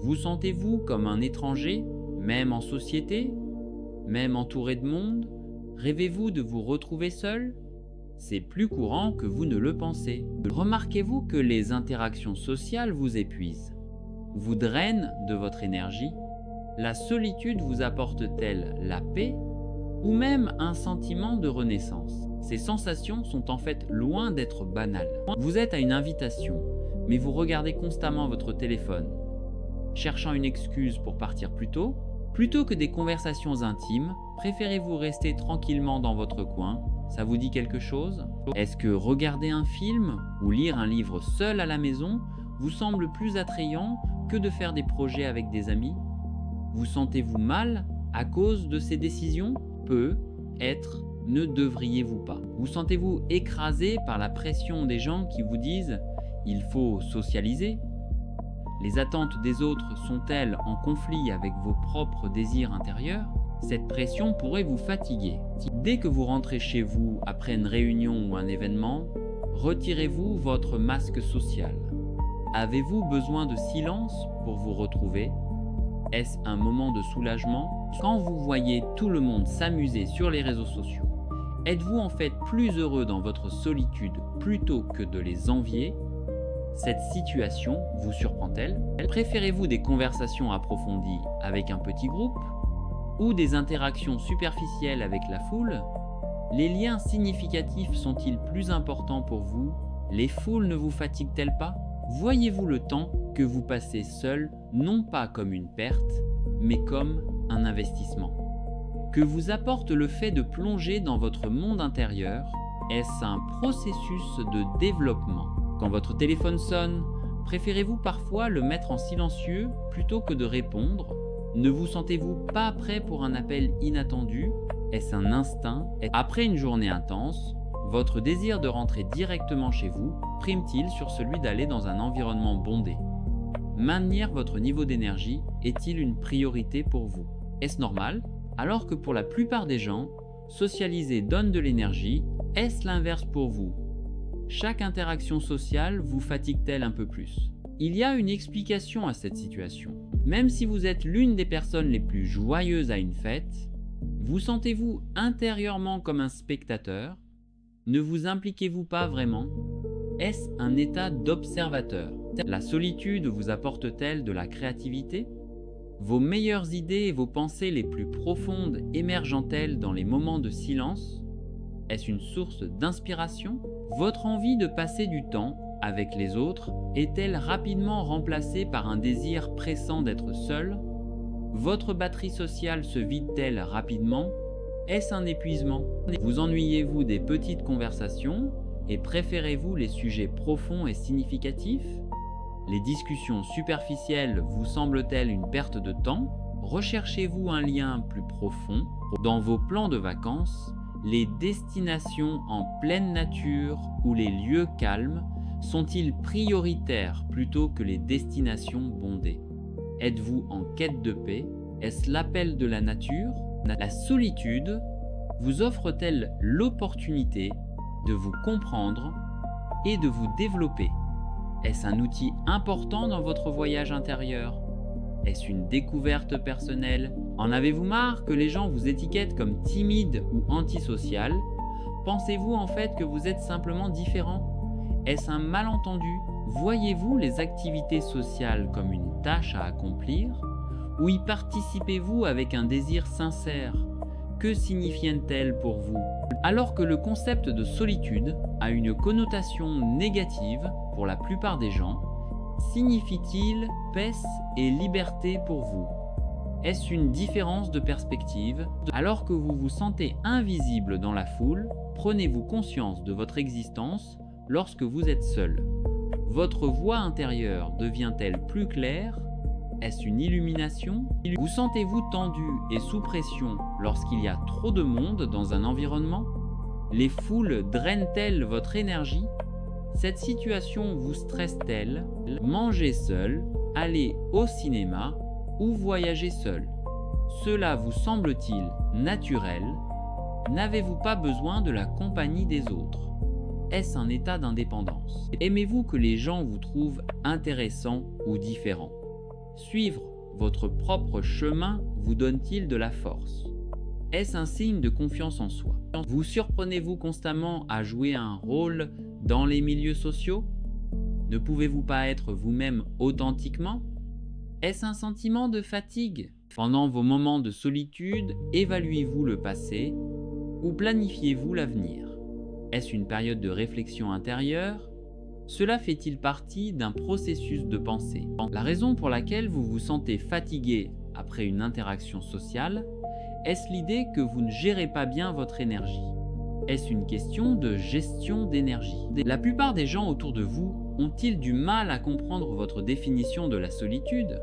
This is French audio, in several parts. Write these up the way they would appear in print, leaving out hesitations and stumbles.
Vous sentez-vous comme un étranger, même en société, même entouré de monde? Rêvez-vous de vous retrouver seul? C'est plus courant que vous ne le pensez. Remarquez-vous que les interactions sociales vous épuisent, vous drainent de votre énergie? La solitude vous apporte-t-elle la paix ou même un sentiment de renaissance? Ces sensations sont en fait loin d'être banales. Vous êtes à une invitation, mais vous regardez constamment votre téléphone, cherchant une excuse pour partir plus tôt. Plutôt que des conversations intimes, préférez-vous rester tranquillement dans votre coin? Ça vous dit quelque chose? Est-ce que regarder un film ou lire un livre seul à la maison vous semble plus attrayant que de faire des projets avec des amis? Vous sentez-vous mal à cause de ces décisions? Peut-être ne devriez-vous pas. Vous sentez-vous écrasé par la pression des gens qui vous disent « il faut socialiser ». Les attentes des autres sont-elles en conflit avec vos propres désirs intérieurs? Cette pression pourrait vous fatiguer. Dès que vous rentrez chez vous après une réunion ou un événement, retirez-vous votre masque social. Avez-vous besoin de silence pour vous retrouver? Est-ce un moment de soulagement? Quand vous voyez tout le monde s'amuser sur les réseaux sociaux, êtes-vous en fait plus heureux dans votre solitude plutôt que de les envier? Cette situation vous surprend-elle? Préférez-vous des conversations approfondies avec un petit groupe ou des interactions superficielles avec la foule? Les liens significatifs sont-ils plus importants pour vous? Les foules ne vous fatiguent-elles pas? Voyez-vous le temps que vous passez seul non pas comme une perte, mais comme un investissement? Que vous apporte le fait de plonger dans votre monde intérieur? Est-ce un processus de développement? Quand votre téléphone sonne, préférez-vous parfois le mettre en silencieux plutôt que de répondre? Ne vous sentez-vous pas prêt pour un appel inattendu? Est-ce un instinct? Après une journée intense, votre désir de rentrer directement chez vous prime-t-il sur celui d'aller dans un environnement bondé? Maintenir votre niveau d'énergie est-il une priorité pour vous? Est-ce normal? Alors que pour la plupart des gens, socialiser donne de l'énergie, est-ce l'inverse pour vous? Chaque interaction sociale vous fatigue-t-elle un peu plus? Il y a une explication à cette situation. Même si vous êtes l'une des personnes les plus joyeuses à une fête, vous sentez-vous intérieurement comme un spectateur? Ne vous impliquez-vous pas vraiment? Est-ce un état d'observateur? La solitude vous apporte-t-elle de la créativité? Vos meilleures idées et vos pensées les plus profondes émergent-elles dans les moments de silence? Est-ce une source d'inspiration? Votre envie de passer du temps avec les autres est-elle rapidement remplacée par un désir pressant d'être seul? Votre batterie sociale se vide-t-elle rapidement? Est-ce un épuisement? Vous ennuyez-vous des petites conversations et préférez-vous les sujets profonds et significatifs? Les discussions superficielles vous semblent-elles une perte de temps? Recherchez-vous un lien plus profond? Dans vos plans de vacances, les destinations en pleine nature ou les lieux calmes sont-ils prioritaires plutôt que les destinations bondées? Êtes-vous en quête de paix? Est-ce l'appel de la nature? La solitude vous offre-t-elle l'opportunité de vous comprendre et de vous développer? Est-ce un outil important dans votre voyage intérieur? Est-ce une découverte personnelle? En avez-vous marre que les gens vous étiquettent comme timide ou antisocial? Pensez-vous en fait que vous êtes simplement différent? Est-ce un malentendu? Voyez-vous les activités sociales comme une tâche à accomplir? Ou y participez-vous avec un désir sincère? Que signifient-elles pour vous? Alors que le concept de solitude a une connotation négative pour la plupart des gens, signifie-t-il paix et liberté pour vous? Est-ce une différence de perspective? Alors que vous vous sentez invisible dans la foule, prenez-vous conscience de votre existence lorsque vous êtes seul? Votre voix intérieure devient-elle plus claire? Est-ce une illumination? Vous sentez-vous tendu et sous pression lorsqu'il y a trop de monde dans un environnement? Les foules drainent-elles votre énergie? Cette situation vous stresse-t-elle? Mangez seul, allez au cinéma ou voyager seul? Cela vous semble-t-il naturel? N'avez-vous pas besoin de la compagnie des autres? Est-ce un état d'indépendance? Aimez-vous que les gens vous trouvent intéressant ou différent? Suivre votre propre chemin vous donne-t-il de la force? Est-ce un signe de confiance en soi? Vous surprenez-vous constamment à jouer un rôle dans les milieux sociaux? Ne pouvez-vous pas être vous-même authentiquement? Est-ce un sentiment de fatigue? Pendant vos moments de solitude, évaluez-vous le passé ou planifiez-vous l'avenir? Est-ce une période de réflexion intérieure? Cela fait-il partie d'un processus de pensée? La raison pour laquelle vous vous sentez fatigué après une interaction sociale, est-ce l'idée que vous ne gérez pas bien votre énergie? Est-ce une question de gestion d'énergie? La plupart des gens autour de vous ont-ils du mal à comprendre votre définition de la solitude?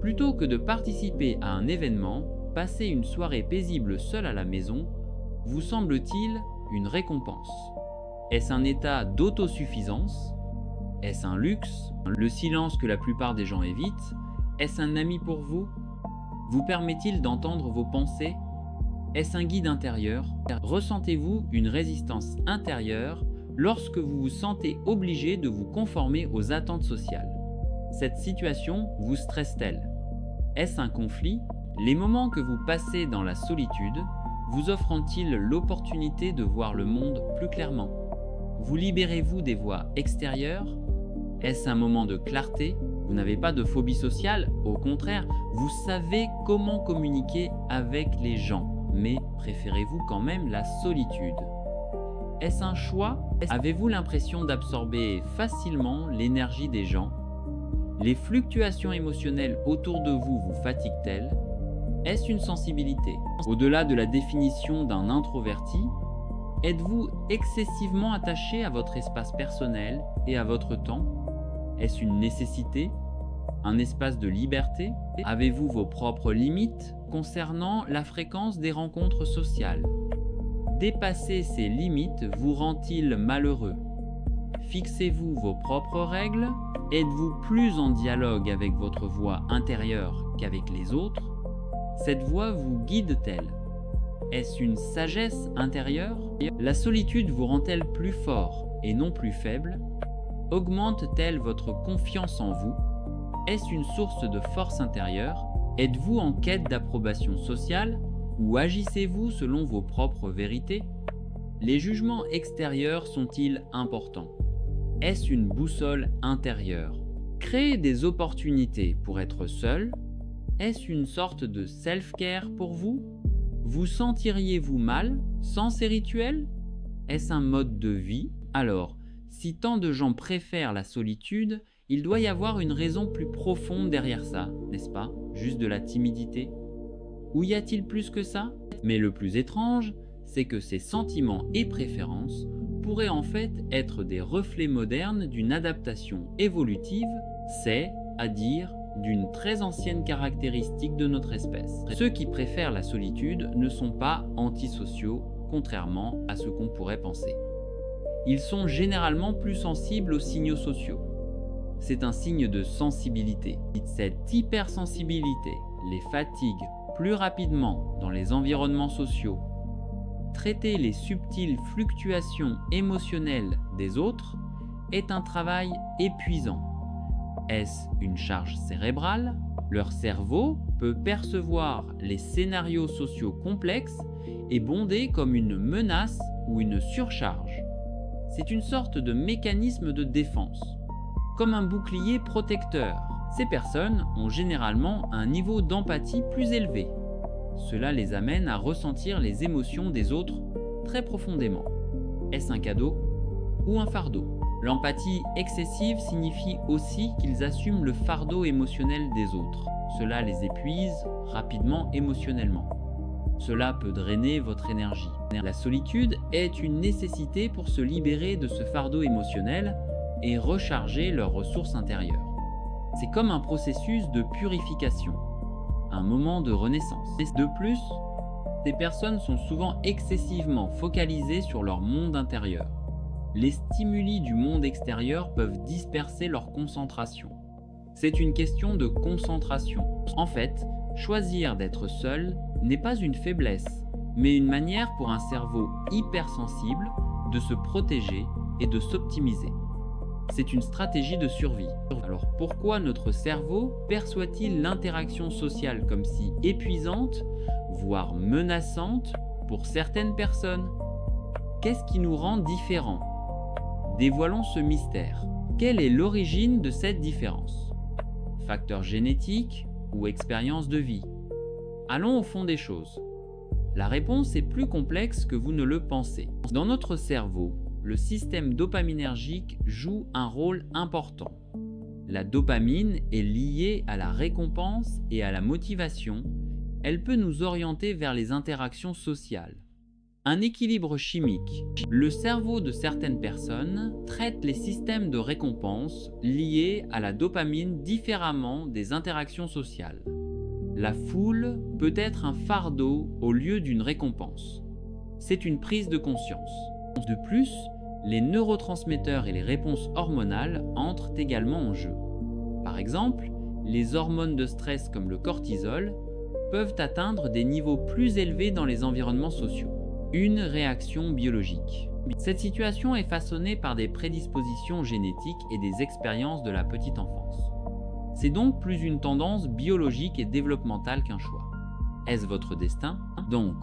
Plutôt que de participer à un événement, passer une soirée paisible seul à la maison, vous semble-t-il une récompense? Est-ce un état d'autosuffisance? Est-ce un luxe? Le silence que la plupart des gens évitent? Est-ce un ami pour vous? Vous permet-il d'entendre vos pensées? Est-ce un guide intérieur? Ressentez-vous une résistance intérieure lorsque vous vous sentez obligé de vous conformer aux attentes sociales? Cette situation vous stresse-t-elle? Est-ce un conflit? Les moments que vous passez dans la solitude vous offrent-ils l'opportunité de voir le monde plus clairement? Vous libérez-vous des voix extérieures? Est-ce un moment de clarté? Vous n'avez pas de phobie sociale, au contraire, vous savez comment communiquer avec les gens, mais préférez-vous quand même la solitude? Est-ce un choix? Avez-vous l'impression d'absorber facilement l'énergie des gens? Les fluctuations émotionnelles autour de vous vous fatiguent-elles? Est-ce une sensibilité? Au-delà de la définition d'un introverti, êtes-vous excessivement attaché à votre espace personnel et à votre temps? Est-ce une nécessité? Un espace de liberté? Avez-vous vos propres limites concernant la fréquence des rencontres sociales? Dépasser ces limites vous rend-il malheureux? Fixez-vous vos propres règles? Êtes-vous plus en dialogue avec votre voix intérieure qu'avec les autres? Cette voix vous guide-t-elle? Est-ce une sagesse intérieure? La solitude vous rend-elle plus fort et non plus faible? Augmente-t-elle votre confiance en vous? Est-ce une source de force intérieure? Êtes-vous en quête d'approbation sociale ou agissez-vous selon vos propres vérités? Les jugements extérieurs sont-ils importants? Est-ce une boussole intérieure? Créer des opportunités pour être seul? Est-ce une sorte de self-care pour vous? Vous sentiriez-vous mal sans ces rituels? Est-ce un mode de vie? Alors, si tant de gens préfèrent la solitude, il doit y avoir une raison plus profonde derrière ça, n'est-ce pas? Juste de la timidité? Ou y a-t-il plus que ça? Mais le plus étrange, c'est que ces sentiments et préférences pourraient en fait être des reflets modernes d'une adaptation évolutive, c'est à dire d'une très ancienne caractéristique de notre espèce. Ceux qui préfèrent la solitude ne sont pas antisociaux, contrairement à ce qu'on pourrait penser. Ils sont généralement plus sensibles aux signaux sociaux. C'est un signe de sensibilité. Cette hypersensibilité les fatigue plus rapidement dans les environnements sociaux. Traiter les subtiles fluctuations émotionnelles des autres est un travail épuisant. Est-ce une charge cérébrale? Leur cerveau peut percevoir les scénarios sociaux complexes et bonder comme une menace ou une surcharge. C'est une sorte de mécanisme de défense, comme un bouclier protecteur. Ces personnes ont généralement un niveau d'empathie plus élevé. Cela les amène à ressentir les émotions des autres très profondément. Est-ce un cadeau ou un fardeau? L'empathie excessive signifie aussi qu'ils assument le fardeau émotionnel des autres. Cela les épuise rapidement émotionnellement. Cela peut drainer votre énergie. La solitude est une nécessité pour se libérer de ce fardeau émotionnel et recharger leurs ressources intérieures. C'est comme un processus de purification, un moment de renaissance. De plus, ces personnes sont souvent excessivement focalisées sur leur monde intérieur. Les stimuli du monde extérieur peuvent disperser leur concentration. C'est une question de concentration. En fait, choisir d'être seul n'est pas une faiblesse, mais une manière pour un cerveau hypersensible de se protéger et de s'optimiser. C'est une stratégie de survie. Alors pourquoi notre cerveau perçoit-il l'interaction sociale comme si épuisante, voire menaçante pour certaines personnes? Qu'est-ce qui nous rend différents? Dévoilons ce mystère. Quelle est l'origine de cette différence? Facteur génétique ou expérience de vie? Allons au fond des choses. La réponse est plus complexe que vous ne le pensez. Dans notre cerveau, le système dopaminergique joue un rôle important. La dopamine est liée à la récompense et à la motivation. Elle peut nous orienter vers les interactions sociales. Un équilibre chimique. Le cerveau de certaines personnes traite les systèmes de récompense liés à la dopamine différemment des interactions sociales. La foule peut être un fardeau au lieu d'une récompense. C'est une prise de conscience. De plus, les neurotransmetteurs et les réponses hormonales entrent également en jeu. Par exemple, les hormones de stress comme le cortisol peuvent atteindre des niveaux plus élevés dans les environnements sociaux. Une réaction biologique. Cette situation est façonnée par des prédispositions génétiques et des expériences de la petite enfance. C'est donc plus une tendance biologique et développementale qu'un choix. Est-ce votre destin? Donc,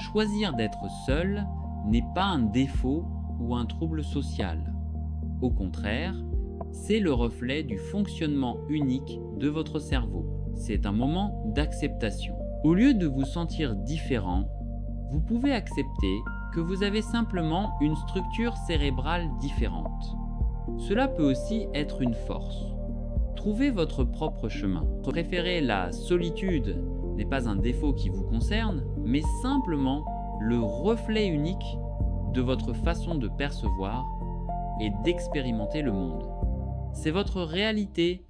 choisir d'être seul n'est pas un défaut ou un trouble social. Au contraire, c'est le reflet du fonctionnement unique de votre cerveau. C'est un moment d'acceptation. Au lieu de vous sentir différent, vous pouvez accepter que vous avez simplement une structure cérébrale différente. Cela peut aussi être une force. Trouvez votre propre chemin. Préférer la solitude n'est pas un défaut qui vous concerne, mais simplement le reflet unique de votre façon de percevoir et d'expérimenter le monde. C'est votre réalité